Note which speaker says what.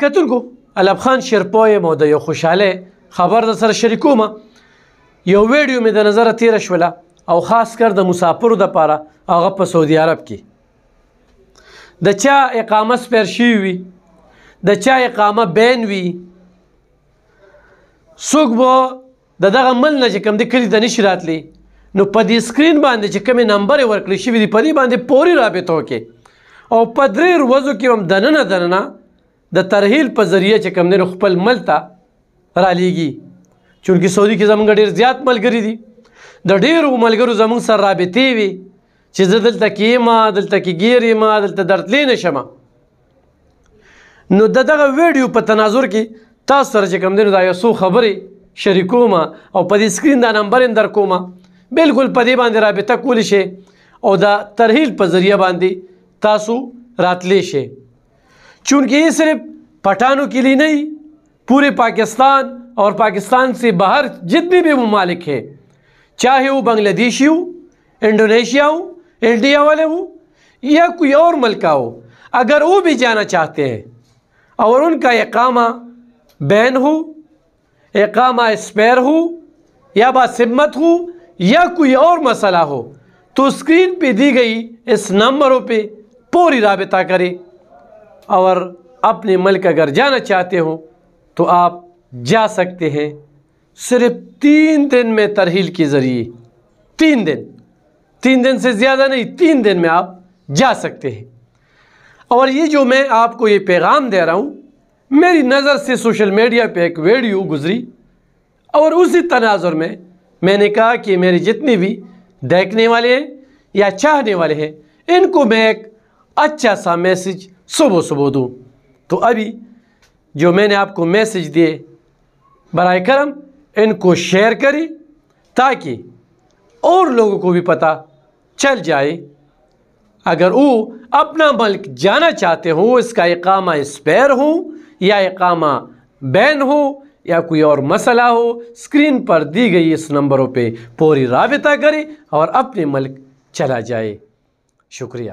Speaker 1: کتونکو علب خان شیرپوی مو د یو خوشاله خبر د سره شریکوم. یو ویډیو مې د نظره تیره شوله او خاص کر د مسافرو دپاره هغه په سعودي عرب کې د چا اقامه سپیر شوي وي، د چا اقامه بین وي، څوک به د دغه مل نه چې کوم د کلي ته نشي راتلی، نو په دې سکرین باندې چې کومې نمبرې ورکړل شوي دي په دې باندې پورې رابطه وکړي او په 3 ورځو کې هم دننه د ترحیل په ذریعه چې کوم دی نو خپل مل ته رالیږي. چونکې سعودي کې زموږ ډېر زیات ملګري دي، د ډېرو ملګرو زموږ سره رابطې وي چې زه دلته کې یم، دلته کې ګیر یم، دلته درتلی نه شم. نو د دغه ویډیو په تناظر کې تاسو سره چې کوم دی نو دا یو څو خبرې شریکوم او په دې سکرین دا نمبر هم در کوم، بالکل په دې باندې رابطه کولی شئ او د ترحیل په ذریعه باندې تاسو راتلی شئ. چونکہ یہ صرف پٹھانوں کے لیے نہیں، پورے پاکستان اور پاکستان سے باہر جتنے بھی ممالک ہیں، چاہے وہ بنگلہ دیشی ہو، انڈونیشیا ہو، انڈیا والے ہوں یا کوئی اور ملکہ ہو، اگر وہ بھی جانا چاہتے ہیں اور ان کا اقامہ بین ہو، اقامہ اسپیر ہو یا باسمت ہو یا کوئی اور مسئلہ ہو، تو اسکرین پہ دی گئی اس نمبروں پہ پوری رابطہ کریں اور اپنے ملک اگر جانا چاہتے ہوں تو آپ جا سکتے ہیں صرف 3 دن میں ترحیل کے ذریعے. 3 دن سے زیادہ نہیں، 3 دن میں آپ جا سکتے ہیں. اور یہ جو میں آپ کو یہ پیغام دے رہا ہوں، میری نظر سے سوشل میڈیا پہ ایک ویڈیو گزری اور اسی تناظر میں میں نے کہا کہ میرے جتنے بھی دیکھنے والے ہیں یا چاہنے والے ہیں ان کو میں ایک اچھا سا میسج صبح دوں. تو ابھی جو میں نے آپ کو میسج دیے برائے کرم ان کو شیئر کریں تاکہ اور لوگوں کو بھی پتہ چل جائے. اگر وہ اپنا ملک جانا چاہتے ہوں، اس کا اقامہ اسپیر ہو یا اقامہ بین ہو یا کوئی اور مسئلہ ہو، اسکرین پر دی گئی اس نمبروں پہ پوری رابطہ کریں اور اپنے ملک چلا جائے. شکریہ.